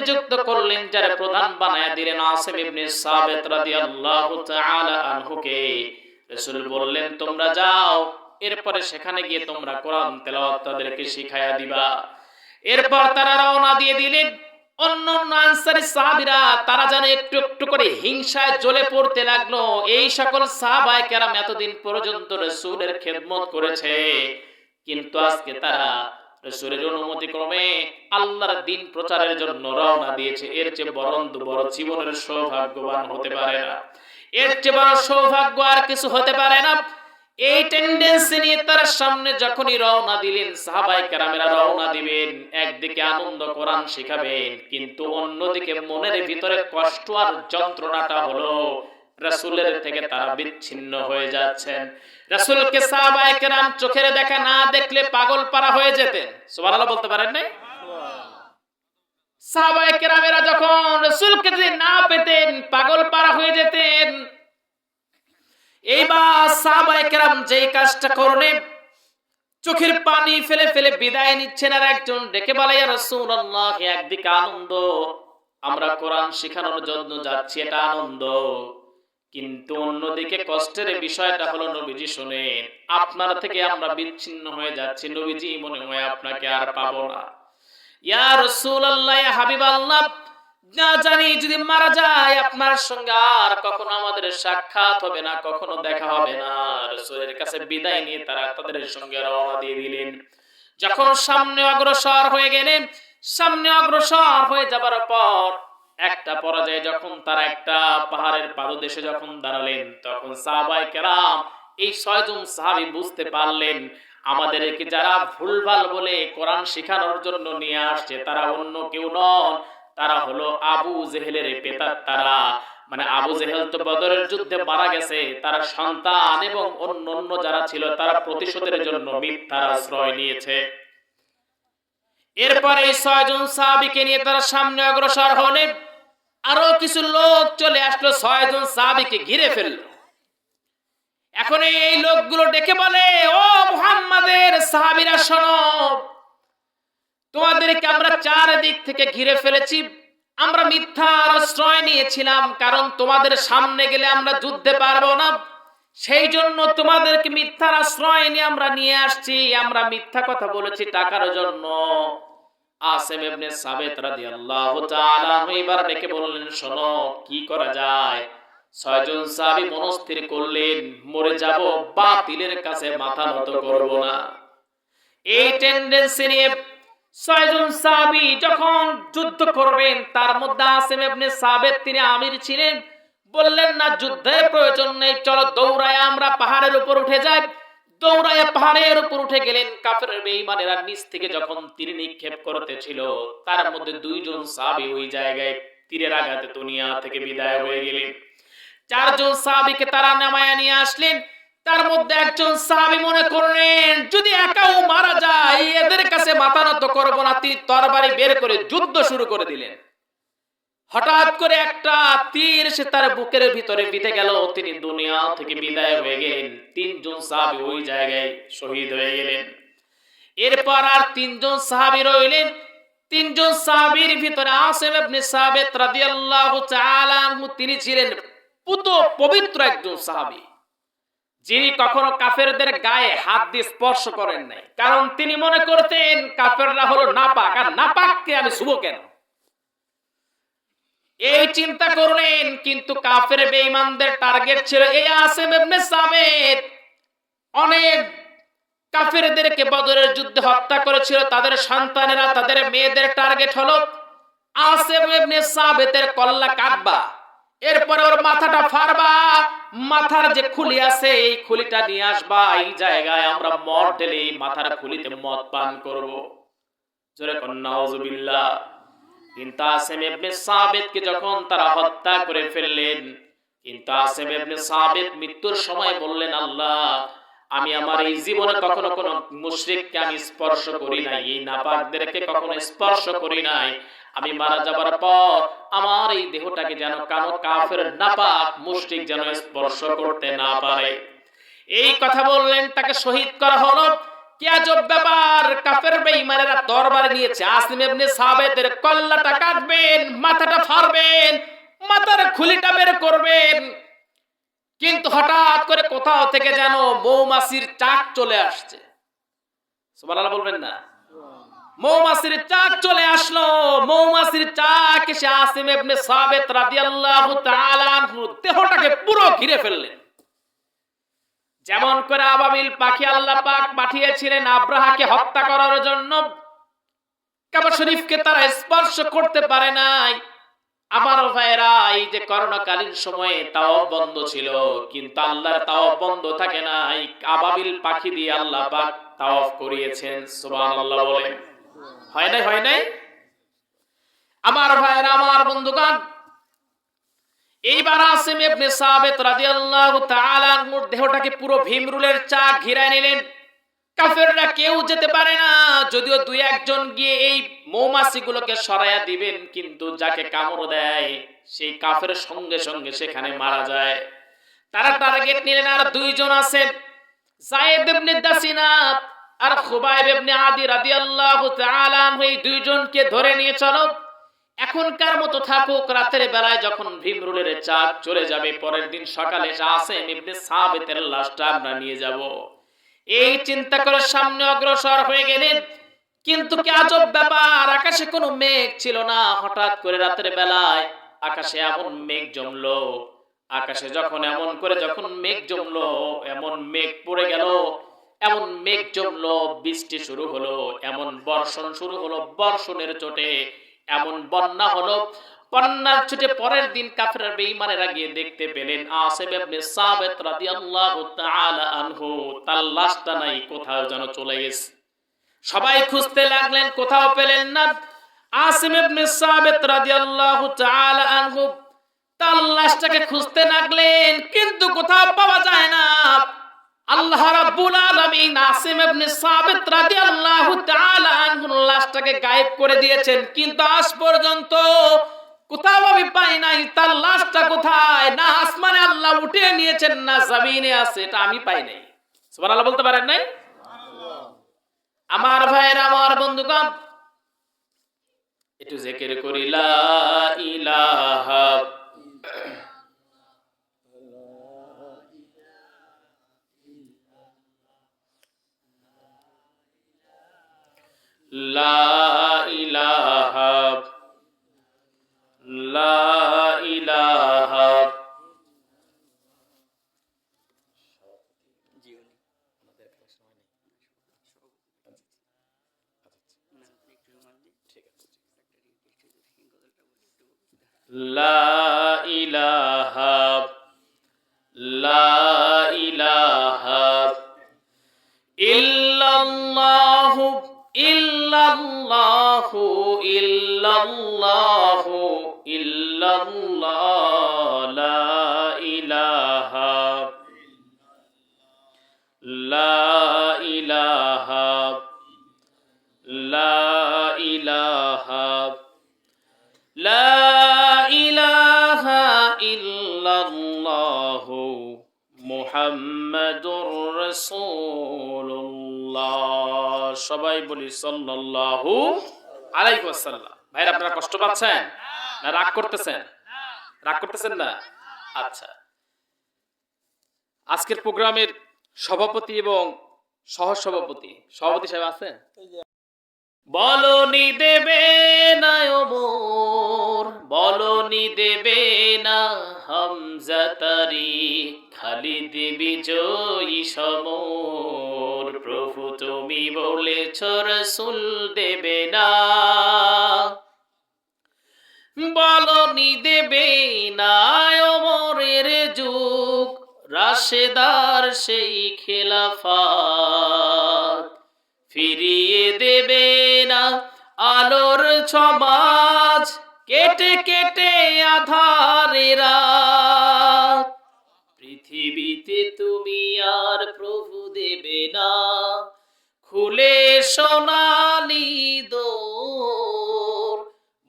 নিযুক্ত করলেন, যারা প্রধান বানায়া দিলেন আসিম ইবনে সাবিত রাদিয়াল্লাহু তাআলা আনহুকে। রাসূল বললেন, তোমরা যাও, এরপরে সেখানে গিয়ে তোমরা কোরআন তেলাওয়াত তাদেরকে শিখায়া দিবা। এরপর তারা রওনা দিয়ে দিলেন। অন্যান্য আনসারী সাহাবীরা তারা যেন একটু একটু করে হিংসায় জ্বলে পড়তে লাগলো। এই সকল সাহাবায়ে কেরাম এতদিন পর্যন্ত রাসূলের খেদমত করেছে, কিন্তু আজকে তারা রাসূলের অনুমতি ক্রমে আল্লাহর দ্বীন প্রচারের জন্য রওনা দিয়েছে। এর চেয়ে বড় জীবনের সৌভাগ্যবান হতে পারে না, এর চেয়ে বড় সৌভাগ্য আর কিছু হতে পারে না। এই টেন্ডেন্সি নিয়ে তার সামনে যখনই রওনা দিলেন, সাহাবায়ে কেরামেরা রওনা দিবেন, একদিকে আনন্দ কোরআন শিখাবেন, কিন্তু অন্যদিকে মনের ভিতরে কষ্ট আর যন্ত্রণাটা হলো রাসূলের থেকে তারা বিচ্ছিন্ন হয়ে যাচ্ছেন। রাসূলকে সাহাবায়ে কেরাম চোখের দেখা না দেখলে পাগল পারা হয়ে যেতেন। সুবহানাল্লাহ বলতে পারেন না? সাহাবায়ে কেরামেরা যখন রাসূলকে যদি না পেতেন পাগল পারা হয়ে যেতেন। এইবার সাহাবায়ে কেরাম যেই কাজটা করলেন, চোখের পানি ফেলে ফেলে বিদায় নিচ্ছেন, আর একজন ডেকে বলে, ইয়া রাসূলুল্লাহ, একদিকে আনন্দ, আমরা কোরআন শিখানোর জন্য যাচ্ছি, এটা আনন্দ, কিন্তু অন্যদিকে কষ্টের বিষয়টা হলো নবীজি শুনেন, আপনার থেকে আমরা বিচ্ছিন্ন হয়ে যাচ্ছি, নবীজি মনে হয় আপনাকে আর পাবো না। ইয়া রাসূলুল্লাহ, ইয়া হাবিবাল্লাহ, না জানি যদি মারা যায় আপনার সঙ্গে আর কখনো আমাদের সাক্ষাৎ হবে না, কখনো দেখা হবে না। রাসূলের কাছে বিদায় নিয়ে তারা তাদের সঙ্গে রওনা দিয়ে দিলেন। যখন সামনে অগ্রসর হয়ে গেলেন, সামনে অগ্রসর হয়ে যাবার পর একটা পর্যায়ে যখন তারা একটা পাহাড়ের পাদদেশে যখন দাঁড়ালেন, তখন সাহাবায়ে কেরাম এই 6 জন সাহাবী বুঝতে পারলেন, আমাদেরকে যারা ভুলভাল বলে কোরআন শেখানোর জন্য নিয়ে আসছে তারা অন্য কেউ নন, তারা হলো আবু জেহেলের পেতাত্তারা। মানে আবু জেহেল তো বদরের যুদ্ধে মারা গেছে, তার সন্তান এবং অন্যান্য যারা ছিল তারা প্রতিশোধের জন্য মিথ্যার আশ্রয় নিয়েছে। এরপরে এই 6 জন সাহাবীকে নিয়ে তারা সামনে অগ্রসর হলেন। আরো কিছু লোক চলে আসলো, 6 জন সাহাবীকে ঘিরে ফেললো। এখন এই লোকগুলো ডেকে বলে, ও মুহাম্মাদের সাহাবীরা শোনো, তোমাদেরকে আমরা চারদিক থেকে ঘিরে ফেলেছি। আমরা মিথ্যার আশ্রয় নিয়েছিলাম, কারণ তোমাদের সামনে গেলে আমরা যুদ্ধে পারবো না, সেই জন্য তোমাদেরকে মিথ্যার আশ্রয় নিয়ে আমরা নিয়ে আসছি। আমরা মিথ্যা কথা বলেছি টাকার জন্য। আসিম ইবনে সাবিত রাদিয়াল্লাহু তাআলা এবার ডেকে বললেন, শোনো, কি করা যায়? 6 জন সাহাবী মনস্থির করলেন, মরে যাব, বাতিলের কাছে মাথা নত করব না। এই টেন্ডেন্সি নিয়ে 6 জন সাহাবী যখন যুদ্ধ করবেন, তার মধ্যে আসিম ইবনে সাবিত তিনি আমির ছিলেন। বললেন, না, যুদ্ধের প্রয়োজন নেই, চলো দৌড়ায় আমরা পাহাড়ের উপর উঠে যাই। দৌড়ায় পাহাড়ের উপর উঠে গেলেন। কাফের বেঈমানেরা নিচ থেকে যখন তীর নিক্ষেপ করতেছিল, তার মধ্যে 2 জন সাহাবী ওই জায়গায় তীরের আঘাতে দুনিয়া থেকে বিদায় হয়ে গেলেন। 4 জন সাহাবীকে তারা নামায়া নিয়ে আসলেন। তার মধ্যে একজন সাহাবী মনে করলেন, যদি একাও মারা যায় এদের কাছে মাথা নত করব না। তিনি তরবারি বের করে যুদ্ধ শুরু করে দিলেন। হঠাৎ করে একটা তীর সে তার বুকের ভিতরে বিঁধে গেল, তিনি দুনিয়া থেকে বিদায় হয়ে গেলেন। 3 জন সাহাবী ওই জায়গায় শহীদ হয়ে গেলেন। এরপর আর 3 জন সাহাবী রইলেন। 3 জন সাহাবীর ভিতরে আসিম ইবনে সাবিত রাদিয়াল্লাহু তাআলা আনহু, তিনি ছিলেন পুত পবিত্র একজন সাহাবী, যিনি কখনো কাফেরদের গায়ে হাত দিয়ে স্পর্শ করেন নাই, কারণ তিনি মনে করতেন কাফেররা হলো নাপাক, আর নাপাককে আমি ছুঁবো কেন, এই চিন্তা করলেন। কিন্তু কাফের বেঈমানদের টার্গেট ছিল এই আসিম ইবনে সাবিত। অনেক কাফেরদেরকে বদরের যুদ্ধে হত্যা করেছিল, তাদের সন্তানেরা, তাদের মেয়েদের টার্গেট হলো আসিম ইবনে সাবিতের কল্লা কাটবা, এরপরে ওর মাথাটা ফাড়বা, মাথার যে খুলি আছে এই খুলিটা নিয়ে আসবা, এই জায়গায় আমরা মদ ঢেলে এই মাথার খুলিতে মদ পান করব। জোরে কোন নাউজুবিল্লাহ। কিন্তু আসিম ইবনে সাবিতকে যখন তারা হত্যা করে ফেললেন, কিন্তু আসিম ইবনে সাবিত মৃত্যুর সময় বললেন, আল্লাহ, আমি আমার এই জীবনে কখনো কোনো মুশরিককে আমি স্পর্শ করি নাই, এই নাপাকদেরকে কখনো স্পর্শ করি নাই। আমি মারা যাবার পর আমার এই দেহটাকে যেন কানো কাফের নাপাক মুশরিক যেন স্পর্শ করতে না পারে। এই কথা বললেন, তাকে শহীদ করা হলো। কি আজব ব্যাপার, কাফের বেঈমানেরা তরবারি নিয়েছে, আসিম ইবনে সাবিতের কল্লাটা কাটবেন, মাথাটা ফাড়বেন, মাথার খুলিটা বের করবেন, কিন্তু হঠাৎ করে কোথাও থেকে যেন মৌমাছির চাক চলে আসছে। সুবহানাল্লাহ বলবেন না? মৌমাছির চাক চলে আসলো, মৌমাছির চাক এসে আসিম ইবনে সাবিত রাদিয়াল্লাহু তাআলা আনহু দেহটাকে পুরো ঘিরে ফেললেন। যেমন করে আবাবিল পাখি আল্লাহ পাক পাঠিয়েছিলেন আব্রাহাকে হত্যা করার জন্য, কাবা শরীফকে তারা স্পর্শ করতে পারে নাই। আমার ভাইরা, এই যে করোনাকালীন সময়ে তাওয়াফ বন্ধ ছিল, কিন্তু আল্লাহর তাওয়াফ বন্ধ থাকে নাই, আবাবিল পাখি দিয়ে আল্লাহ পাক তাওয়াফ করিয়েছেন। সুবহানাল্লাহ বলেন। হয় নাই? হয় নাই? আমার ভাইরা, আমার বন্ধুগণ, এইবার আসিম ইবনে সাবিত রাদিয়াল্লাহু তাআলা আনহুর দেহটাকে পুরো ভীমরুলের চাক ঘিরায় নিলেন। কাফেররা কেউ যেতে পারে না, যদিও দুই একজন গিয়ে এই মৌমাছিগুলোকে সরাইয়া দিবেন, কিন্তু যাকে কামড় দেয় সেই কাফের সঙ্গে সঙ্গে সেখানে মারা যায়। তারা টার্গেট নিলেন আর দুইজন আছে, যায়েদ ইবনে দাসিনা আর খুবাইব ইবনে আদি রাদিয়াল্লাহু তাআলা আনহু। এই দুইজনকে ধরে নিয়ে চলো, এখনকার মতো থাকুক, রাতের বেলায় যখন ভীমরুলের চাক চলে যাবে, পরের দিন সকালে আসিম ইবনে সাবিতের লাশটা আমরা নিয়ে যাব। এই চিন্তা করে সামনে অগ্রসর হয়ে গেলেন। কিন্তু কি আজব ব্যাপার, আকাশে কোনো মেঘ ছিল না। হঠাৎ করে রাতের বেলায় আকাশে এমন মেঘ জমলো, আকাশে যখন এমন করে যখন মেঘ জমলো, এমন মেঘ পড়ে গেল, এমন মেঘ জমলো, বৃষ্টি শুরু হলো, এমন বর্ষণ শুরু হলো, বর্ষণের চোটে এমন বন্যা হলো, বন্যার চোটে পরের দিন কাফের বেঈমানেরা গিয়ে দেখতে পেলেন আসিম ইবনে সাবিত রাদিয়াল্লাহু তাআলা আনহু তার লাশটা নাই, কোথাও যেন চলে গেছে। সবাই খুঁজতে লাগলেন, কোথাও পেলেন না। আসিম ইবনে সাবিত রাদিয়াল্লাহু তাআলা আনহু তার লাশটাকে খুঁজতে লাগলেন, কিন্তু কোথাও পাওয়া যায় না। আল্লাহ রাব্বুল আলামিন আসিম ইবনে সাবিত রাদিয়াল্লাহু তাআলা আনহুর লাশটাকে গায়েব করে দিয়েছেন, কিন্তু আজ পর্যন্ত কোথাও আমি পাই নাই তার লাশটা কোথায়। না আসমানে আল্লাহ উঠিয়ে নিয়েছেন, না জমিনে আছে, এটা আমি পাই নাই। সুবহানাল্লাহ বলতে পারেন নাই? আমার ভাইরা, আমার বন্ধুগণ, একটু জিকির করি লা ইলাহা লা ইলাহা লা ইলাহা লা ইলাহা লা ইলাহা ইল্লাল্লাহু ইল্লাল্লাহু ইল্লাল্লাহু ইল্লাল্লাহ লা ইলাহা লা ইলাহা লা ইলাহা লা ইলাহা ইল্লাল্লাহু মুহাম্মাদুর রাসূলুল্লাহ। সবাই বলি সাল্লাল্লাহু আলাইহি ওয়াসাল্লাম। ভাইরা, আপনারা কষ্ট পাচ্ছেন না রাগ করতেছেন? রাগ করতেছেন না? আচ্ছা, আজকের প্রোগ্রামের সভাপতি এবং সহসভাপতি, সভাপতি সাহেব আছেন? বলনি দেবে না ওমর, বলনি দেবে না হামজা তারিক, খালিদ বিজয়ী সমর, প্রভু তুমি বলেছ রাসূল দেবে না, বলনি দেবে না ওমরের যুগ, রাশেদার সেই খেলাফত, ফিরিয়ে দেবে না আলোর সমাজ, কেটে কেটে আধারে রাত, পৃথিবীতে তুমি আর প্রভু দেবে না, খুলে সোনালি দোর,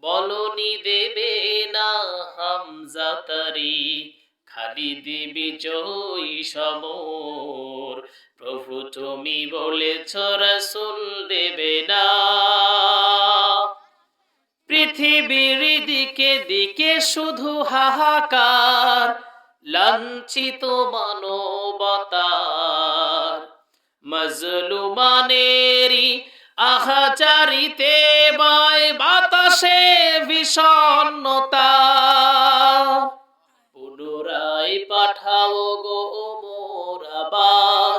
বলনি দেবে না হামজা তারিক, খালিদ বিজয়ী সমর, প্রভু তুমি বলেছ রাসূল দেবে না, পৃথিবীর দিকে দিকে শুধু হাহাকার, লাঞ্ছিত মানবতার, মজলুমানেরই আহাজারিতে বয় বাতাসে বিষণ্ণতা। পুনরায় পাঠাও গো মোর আবার,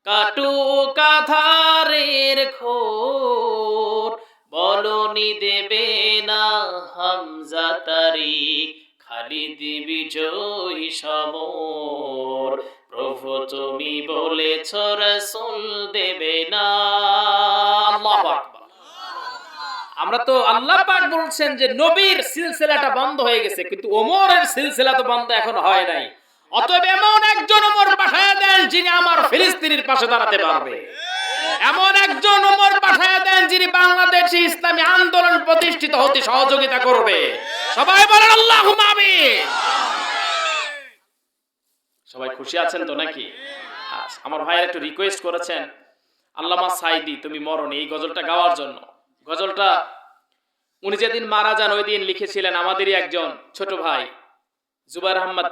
কাটুক আধারের ঘোর, বলনি দেবে না হামজা তারিক, খালিদ বিজয়ী সমর। প্রভু তুমি বলেছ রাসূল দেবে না। আল্লাহু আকবার। আমরা তো আল্লাহ পাক বলছেন যে নবীর সিলসিলাটা বন্ধ হয়ে গেছে, কিন্তু ওমরের সিলসিলা তো বন্ধ এখনো হয় নাই। অতএব এমন একজন ওমর পাঠায়া দেন যিনি আমার ফিলিস্তিনের পাশে দাঁড়াতে পারবে, এমন একজন ওমর পাঠায়া দেন যিনি বাংলাদেশে ইসলামী আন্দোলন প্রতিষ্ঠিত হতে সহযোগিতা করবে। সবাই বলেন আল্লাহুম্মা আমিন। সবাই খুশি আছেন তো নাকি? আচ্ছা, আমার ভাইয়ের একটু রিকোয়েস্ট করেছেন আল্লামা সাইদি তুমি মরণ, এই গজলটা গাওয়ার জন্য। গজলটা উনি যেদিন মারা যান ওই দিন লিখেছিলেন আমাদেরই একজন ছোট ভাই জুবাইর আহমদ